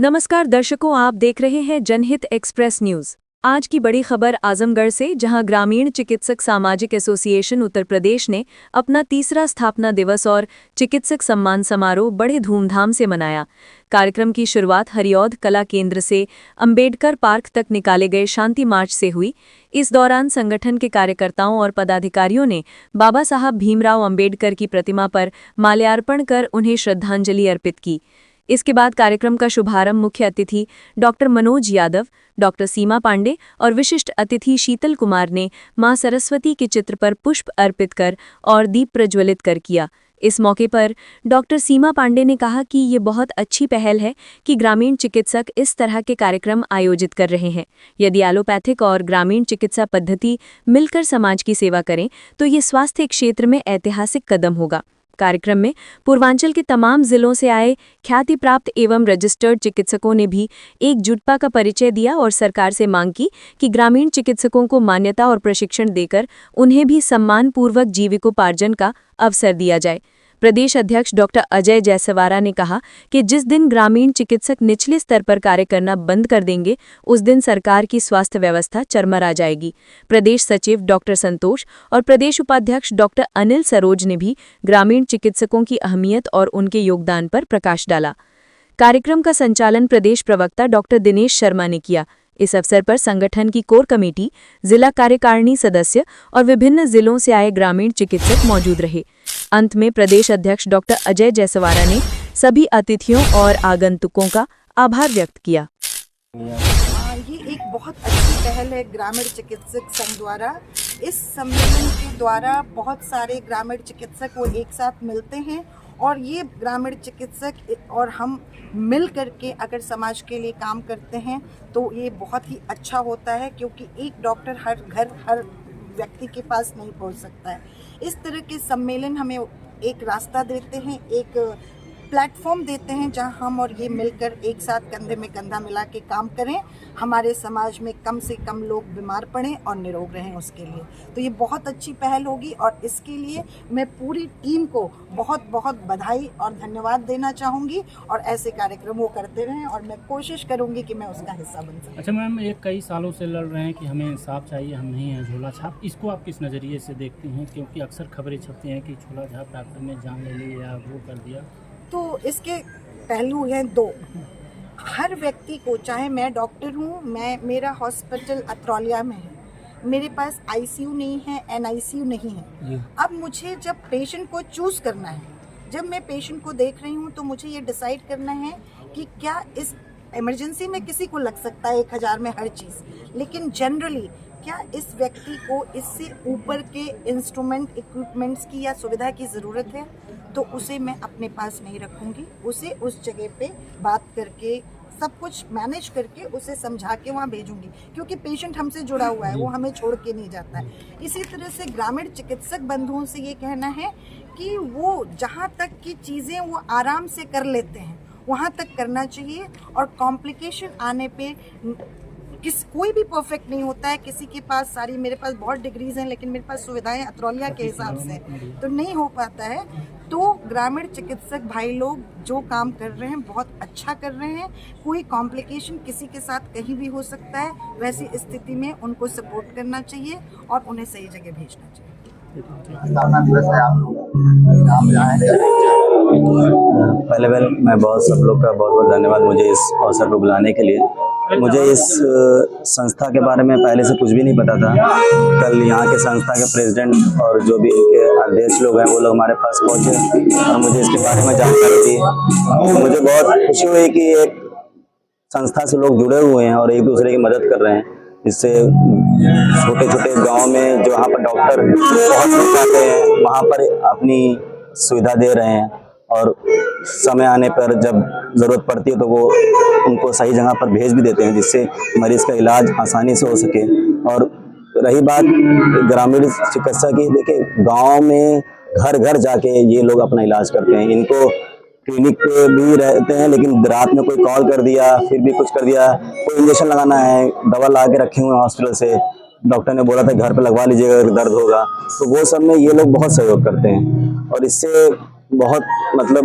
नमस्कार दर्शकों, आप देख रहे हैं जनहित एक्सप्रेस न्यूज। आज की बड़ी खबर आजमगढ़ से, जहां ग्रामीण चिकित्सक सामाजिक एसोसिएशन उत्तर प्रदेश ने अपना तीसरा स्थापना दिवस और चिकित्सक सम्मान समारोह बड़े धूमधाम से मनाया। कार्यक्रम की शुरुआत हरिऔध कला केंद्र से अंबेडकर पार्क तक निकाले गए शांति मार्च से हुई। इस दौरान संगठन के कार्यकर्ताओं और पदाधिकारियों ने बाबा साहब भीमराव अंबेडकर की प्रतिमा पर माल्यार्पण कर उन्हें श्रद्धांजलि अर्पित की। इसके बाद कार्यक्रम का शुभारंभ मुख्य अतिथि डॉक्टर मनोज यादव, डॉक्टर सीमा पांडे और विशिष्ट अतिथि शीतल कुमार ने मां सरस्वती के चित्र पर पुष्प अर्पित कर और दीप प्रज्वलित कर किया। इस मौके पर डॉक्टर सीमा पांडे ने कहा कि ये बहुत अच्छी पहल है कि ग्रामीण चिकित्सक इस तरह के कार्यक्रम आयोजित कर रहे हैं। यदि एलोपैथिक और ग्रामीण चिकित्सा पद्धति मिलकर समाज की सेवा करें तो ये स्वास्थ्य क्षेत्र में ऐतिहासिक कदम होगा। कार्यक्रम में पूर्वांचल के तमाम जिलों से आए ख्याति प्राप्त एवं रजिस्टर्ड चिकित्सकों ने भी एकजुटता का परिचय दिया और सरकार से मांग की कि ग्रामीण चिकित्सकों को मान्यता और प्रशिक्षण देकर उन्हें भी सम्मानपूर्वक जीविकोपार्जन का अवसर दिया जाए। प्रदेश अध्यक्ष डॉक्टर अजय जयसवारा ने कहा कि जिस दिन ग्रामीण चिकित्सक निचले स्तर पर कार्य करना बंद कर देंगे, उस दिन सरकार की स्वास्थ्य व्यवस्था चरमरा जाएगी। प्रदेश सचिव डॉक्टर संतोष और प्रदेश उपाध्यक्ष डॉक्टर अनिल सरोज ने भी ग्रामीण चिकित्सकों की अहमियत और उनके योगदान पर प्रकाश डाला। कार्यक्रम का संचालन प्रदेश प्रवक्ता डॉक्टर दिनेश शर्मा ने किया। इस अवसर पर संगठन की कोर कमेटी, जिला कार्यकारिणी सदस्य और विभिन्न जिलों से आए ग्रामीण चिकित्सक मौजूद रहे। अंत में प्रदेश अध्यक्ष डॉक्टर अजय जयसवारा ने सभी अतिथियों और आगंतुकों का आभार व्यक्त किया। ये एक बहुत अच्छी पहल है ग्रामीण चिकित्सक संघ द्वारा। इस सम्मेलन के द्वारा बहुत सारे ग्रामीण चिकित्सक वो एक साथ मिलते हैं और ये ग्रामीण चिकित्सक और हम मिल करके अगर समाज के लिए काम करते हैं तो ये बहुत ही अच्छा होता है, क्योंकि एक डॉक्टर हर घर हर व्यक्ति के पास नहीं पहुंच सकता है। इस तरह के सम्मेलन हमें एक रास्ता देते हैं, एक प्लेटफॉर्म देते हैं जहां हम और ये मिलकर एक साथ कंधे में कंधा मिला के काम करें, हमारे समाज में कम से कम लोग बीमार पड़ें और निरोग रहें उसके लिए। तो ये बहुत अच्छी पहल होगी और इसके लिए मैं पूरी टीम को बहुत बहुत बधाई और धन्यवाद देना चाहूँगी और ऐसे कार्यक्रम वो करते रहें और मैं कोशिश करूँगी कि मैं उसका हिस्सा बन सकूँ। अच्छा मैम, ये कई सालों से लड़ रहे हैं कि हमें इंसाफ चाहिए, हम नहीं हैं झोला छाप, इसको आप किस नज़रिए से देखती हैं? क्योंकि अक्सर खबरें छपती हैं कि झोला छाप डॉक्टर ने जान ले ली या वो कर दिया। तो इसके पहलू हैं दो। हर व्यक्ति को, चाहे मैं डॉक्टर हूँ, मेरा हॉस्पिटल अतरौलिया में है, मेरे पास आईसीयू नहीं है, एनआईसीयू नहीं है। अब मुझे जब पेशेंट को चूज करना है, जब मैं पेशेंट को देख रही हूँ तो मुझे ये डिसाइड करना है कि क्या इस इमरजेंसी में किसी को लग सकता है 1000 में हर चीज़, लेकिन जनरली क्या इस व्यक्ति को इससे ऊपर के इंस्ट्रूमेंट इक्विपमेंट्स की या सुविधा की ज़रूरत है, तो उसे मैं अपने पास नहीं रखूँगी। उसे उस जगह पे बात करके सब कुछ मैनेज करके उसे समझा के वहाँ भेजूंगी, क्योंकि पेशेंट हमसे जुड़ा हुआ है, वो हमें छोड़ के नहीं जाता है। इसी तरह से ग्रामीण चिकित्सक बंधुओं से ये कहना है कि वो जहाँ तक की चीज़ें वो आराम से कर लेते हैं वहाँ तक करना चाहिए और कॉम्प्लिकेशन आने पे कोई भी परफेक्ट नहीं होता है। किसी के पास सारी, मेरे पास बहुत डिग्रीज हैं लेकिन मेरे पास सुविधाएं अतरौलिया के हिसाब से तो नहीं हो पाता है। तो ग्रामीण चिकित्सक भाई लोग जो काम कर रहे हैं बहुत अच्छा कर रहे हैं। कोई कॉम्प्लिकेशन किसी के साथ कहीं भी हो सकता है, वैसी स्थिति में उनको सपोर्ट करना चाहिए और उन्हें सही जगह भेजना चाहिए। पहले मैं सब लोग का बहुत बहुत धन्यवाद मुझे इस अवसर पर बुलाने के लिए। मुझे इस संस्था के बारे में पहले से कुछ भी नहीं पता था। कल यहाँ के संस्था के प्रेसिडेंट और जो भी इनके अध्यक्ष लोग हैं वो लोग हमारे पास पहुँचे और मुझे इसके बारे में जानकारी दी। तो मुझे बहुत खुशी हुई कि एक संस्था से लोग जुड़े हुए हैं और एक दूसरे की मदद कर रहे हैं। इससे छोटे छोटे गाँव में जो वहाँ पर डॉक्टर पहुँच नहीं पाते हैं वहाँ पर अपनी सुविधा दे रहे हैं और समय आने पर जब ज़रूरत पड़ती है तो वो उनको सही जगह पर भेज भी देते हैं, जिससे मरीज़ का इलाज आसानी से हो सके। और रही बात ग्रामीण चिकित्सा की, देखिए गांव में घर घर जाके ये लोग अपना इलाज करते हैं। इनको क्लिनिक पे भी रहते हैं लेकिन रात में कोई कॉल कर दिया, फिर भी कुछ कर दिया, कोई इंजेक्शन लगाना है, दवा ला के रखे हुए हैं हॉस्पिटल से, डॉक्टर ने बोला था घर पे लगवा लीजिएगा अगर दर्द होगा, तो वो सब में ये लोग बहुत सहयोग करते हैं और इससे बहुत मतलब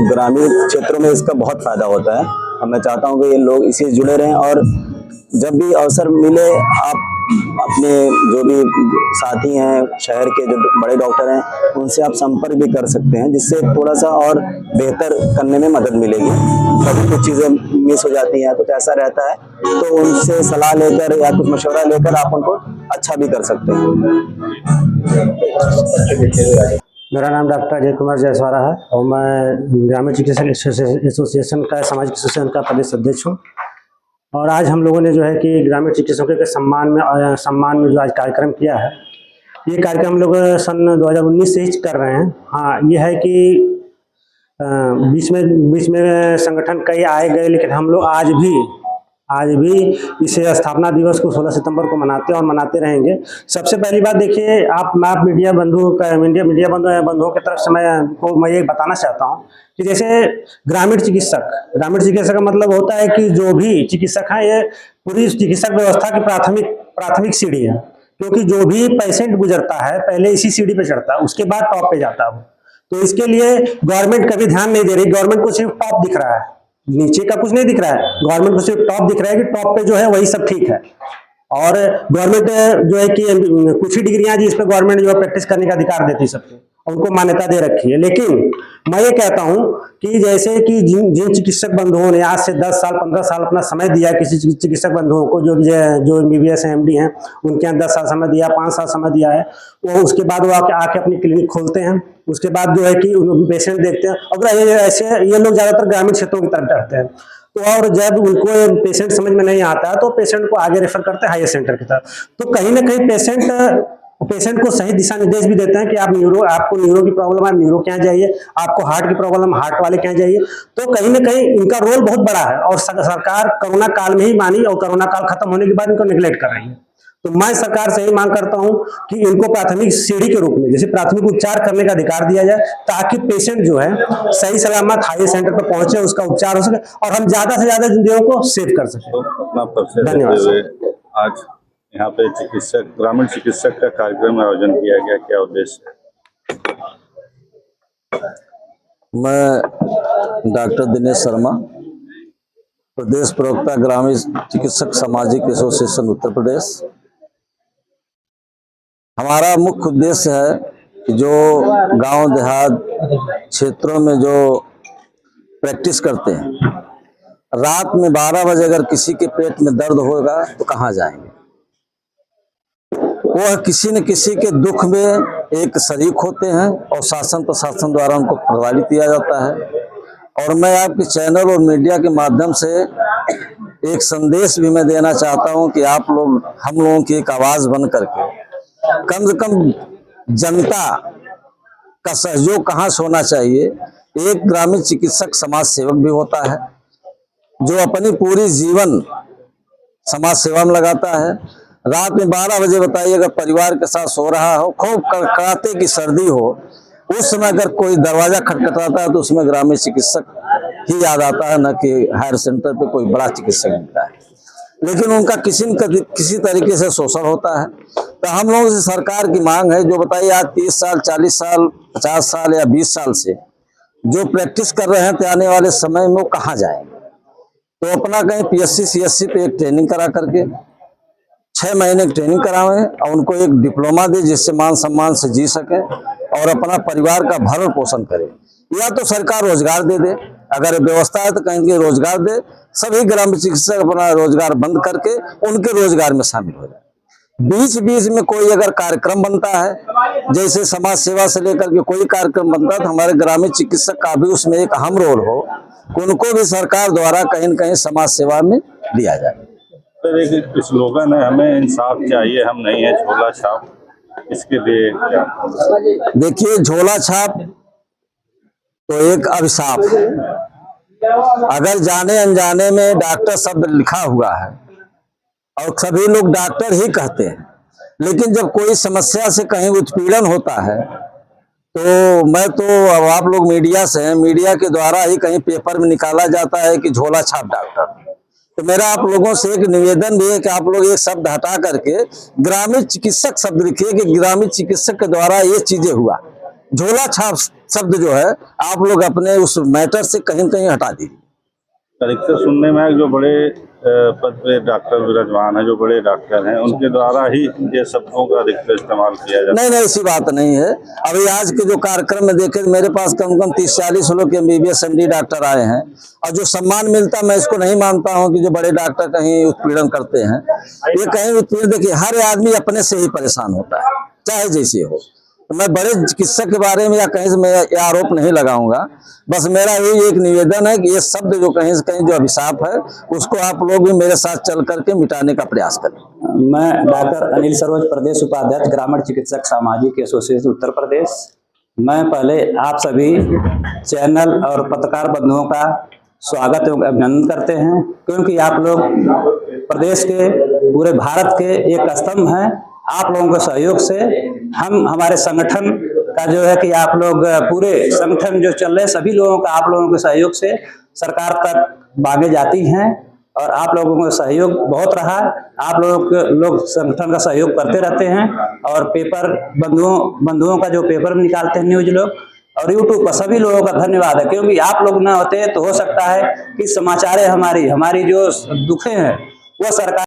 ग्रामीण क्षेत्रों में इसका बहुत फायदा होता है। मैं चाहता हूँ कि ये लोग इसी से जुड़े रहें और जब भी अवसर मिले आप अपने जो भी साथी हैं शहर के जो बड़े डॉक्टर हैं उनसे आप संपर्क भी कर सकते हैं, जिससे थोड़ा सा और बेहतर करने में मदद मिलेगी। कभी कुछ चीज़ें मिस हो जाती हैं, कुछ ऐसा रहता है तो उनसे सलाह लेकर या कुछ मशवरा लेकर आप उनको अच्छा भी कर सकते हैं। मेरा नाम डॉक्टर अजय कुमार जयसवारा है और मैं ग्रामीण चिकित्सक एसोसिएशन का सामाजिक एसोसिएशन का प्रदेश अध्यक्ष हूँ। और आज हम लोगों ने जो है कि ग्रामीण चिकित्सकों के सम्मान में जो आज कार्यक्रम किया है, ये कार्यक्रम हम लोग सन 2019 से ही कर रहे हैं। हाँ, ये है कि बीच में संगठन कई आए गए, लेकिन हम लोग आज भी इस स्थापना दिवस को 16 सितंबर को मनाते हैं और मनाते रहेंगे। सबसे पहली बात देखिए, आप मीडिया बंधुओं की तरफ से मैं ये बताना चाहता हूँ कि जैसे ग्रामीण चिकित्सक का मतलब होता है कि जो भी चिकित्सक हैं ये पूरी चिकित्सक व्यवस्था की प्राथमिक सीढ़ी है, क्योंकि जो भी पेशेंट गुजरता है पहले इसी सीढ़ी पे चढ़ता है, उसके बाद टॉप पे जाता है। तो इसके लिए गवर्नमेंट कभी ध्यान नहीं दे रही। गवर्नमेंट को सिर्फ टॉप दिख रहा है, नीचे का कुछ नहीं दिख रहा है। गवर्नमेंट को सिर्फ टॉप दिख रहा है कि टॉप पे जो है वही सब ठीक है। और गवर्नमेंट जो है कि कुछ ही डिग्रियां जिस पे गवर्नमेंट जो है प्रैक्टिस करने का अधिकार देती है सबको, उनको मान्यता दे रखी है। लेकिन मैं ये कहता हूं कि जैसे कि जिन चिकित्सक बंधुओं ने आज से 10 साल 15 साल अपना समय दिया, किसी चिकित्सक बंधुओं को जो MBBS हैं MD हैं उनके यहाँ 10 साल समय दिया, 5 साल समय दिया है, वो उसके बाद वो आके अपनी क्लिनिक खोलते हैं। उसके बाद जो है कि पेशेंट देखते हैं। अगर ये लोग ज़्यादातर ग्रामीण क्षेत्रों की तरफ डरते हैं, तो और जब उनको पेशेंट समझ में नहीं आता है तो पेशेंट को आगे रेफर करते हैं हायर सेंटर की तरफ। तो कहीं ना कहीं पेशेंट को सही दिशा निर्देश भी देते हैं कि आपको न्यूरो की प्रॉब्लम है, न्यूरो क्या चाहिए, आपको हार्ट की प्रॉब्लम, हार्ट वाले क्या चाहिए। तो कहीं ना कहीं इनका रोल बहुत बड़ा है और सरकार कोरोना काल में ही मानी और कोरोना काल खत्म होने के बाद इनको निगलेक्ट कर रही है। तो मैं सरकार से ही मांग करता हूं कि इनको प्राथमिक सीढ़ी के रूप में जैसे प्राथमिक उपचार करने का अधिकार दिया जाए, ताकि पेशेंट जो है सही सलामत हायर सेंटर पर पहुंचे, उसका उपचार हो सके और हम ज्यादा से ज्यादा जिंदगियों को सेव कर सकें। अपना परिचय देते धन्यवाद। हुए आज यहाँ पे ग्रामीण चिकित्सक का कार्यक्रम आयोजन किया गया, क्या उद्देश्य है? मैं डॉक्टर दिनेश शर्मा, प्रदेश प्रवक्ता ग्रामीण चिकित्सक सामाजिक एसोसिएशन उत्तर प्रदेश। हमारा मुख्य उद्देश्य है कि जो गांव देहात क्षेत्रों में जो प्रैक्टिस करते हैं, रात में 12 बजे अगर किसी के पेट में दर्द होगा तो कहाँ जाएंगे। वह किसी न किसी के दुख में एक शरीक होते हैं और शासन प्रशासन द्वारा उनको प्रभावित किया जाता है। और मैं आपके चैनल और मीडिया के माध्यम से एक संदेश भी मैं देना चाहता हूं कि आप लोग हम लोगों की एक आवाज बन करके कम से कम जनता का सहयोग कहाँ से होना चाहिए। एक ग्रामीण चिकित्सक समाज सेवक भी होता है जो अपनी पूरी जीवन समाज सेवा में लगाता है। रात में 12 बजे बताइए, अगर परिवार के साथ सो रहा हो, खूब कड़कड़ाते की सर्दी हो, उस समय अगर कोई दरवाजा खटखटाता है तो उसमें ग्रामीण चिकित्सक ही याद आता है, न कि हायर सेंटर पे कोई बड़ा चिकित्सक मिलता है। लेकिन उनका किसी तरीके से शोषण होता है। तो हम लोगों से सरकार की मांग है, जो बताइए आज 30 साल 40 साल 50 साल या 20 साल से जो प्रैक्टिस कर रहे हैं, तो आने वाले समय में वो कहाँ जाएंगे। तो अपना कहीं PSC CSC पे एक ट्रेनिंग करा करके 6 महीने की ट्रेनिंग करावें और उनको एक डिप्लोमा दे, जिससे मान सम्मान से जी सके और अपना परिवार का भरण पोषण करे। या तो सरकार रोजगार दे दे, अगर व्यवस्था है तो कहीं रोजगार दे, सभी ग्रामीण चिकित्सक अपना रोजगार बंद करके उनके रोजगार में शामिल हो जाए। बीच में कोई अगर कार्यक्रम बनता है, जैसे समाज सेवा से लेकर के कोई कार्यक्रम बनता है, तो हमारे ग्रामीण चिकित्सक का भी उसमें एक अहम रोल हो, उनको भी सरकार द्वारा कहीं न कहीं समाज सेवा में दिया जाए। तो एक स्लोगन है, हमें इंसाफ चाहिए, हम नहीं है झोला छाप, इसके लिए क्या? देखिए, झोला छाप तो एक अभिशाप है। अगर जाने अनजाने में डॉक्टर शब्द लिखा हुआ है और सभी लोग डॉक्टर ही कहते हैं, लेकिन जब कोई समस्या से कहीं उत्पीड़न होता है तो अब आप लोग मीडिया से हैं, मीडिया के द्वारा ही कहीं पेपर में निकाला जाता है कि झोला छाप डॉक्टर। तो मेरा आप लोगों से एक निवेदन भी है कि आप लोग एक शब्द हटा करके ग्रामीण चिकित्सक शब्द लिखिए कि ग्रामीण चिकित्सक के द्वारा ये चीजें हुआ। झोला छाप शब्द जो है आप लोग अपने उस मैटर से कहीं हटा दीजिए। अधिकतर सुनने में है जो बड़े पद पे डॉक्टर विराजमान है, जो बड़े डॉक्टर हैं, उनके द्वारा ही ये शब्दों का अधिकतर इस्तेमाल किया जाता है। नहीं नहीं, ऐसी बात नहीं है। अभी आज के जो कार्यक्रम में देखे, मेरे पास कम से कम 30-40 लोग के MBBS MD डॉक्टर आए हैं, और जो सम्मान मिलता, मैं इसको नहीं मानता हूं कि जो बड़े डॉक्टर कहीं उत्पीड़न करते हैं। ये कहीं उत्पीड़न, देखिए हर आदमी अपने से ही परेशान होता है, चाहे जैसे हो। तो मैं बड़े चिकित्सक के बारे में या कहीं से मैं ये आरोप नहीं लगाऊंगा। बस मेरा यही एक निवेदन है कि ये शब्द जो कहीं से कहीं जो अभिशाप है, उसको आप लोग भी मेरे साथ चल करके मिटाने का प्रयास करें। मैं डॉक्टर अनिल सरोज, प्रदेश उपाध्यक्ष ग्रामीण चिकित्सक सामाजिक एसोसिएशन उत्तर प्रदेश। मैं पहले आप सभी चैनल और पत्रकार बंधुओं का स्वागत एवं अभिनंदन करते हैं, क्योंकि आप लोग प्रदेश के, पूरे भारत के एक स्तंभ हैं। आप लोगों के सहयोग से हम, हमारे संगठन का जो है कि आप लोग पूरे संगठन जो चल रहे हैं, सभी लोगों का आप लोगों के सहयोग से सरकार तक बांगे जाती हैं, और आप लोगों का सहयोग बहुत रहा। आप लोग संगठन का सहयोग करते रहते हैं, और पेपर बंधुओं का जो पेपर निकालते हैं न्यूज लोग, और यूट्यूब पर सभी लोगों का धन्यवाद है, क्योंकि आप लोग ना होते तो हो सकता है कि समाचारें हमारी जो दुखें हैं वो सरकार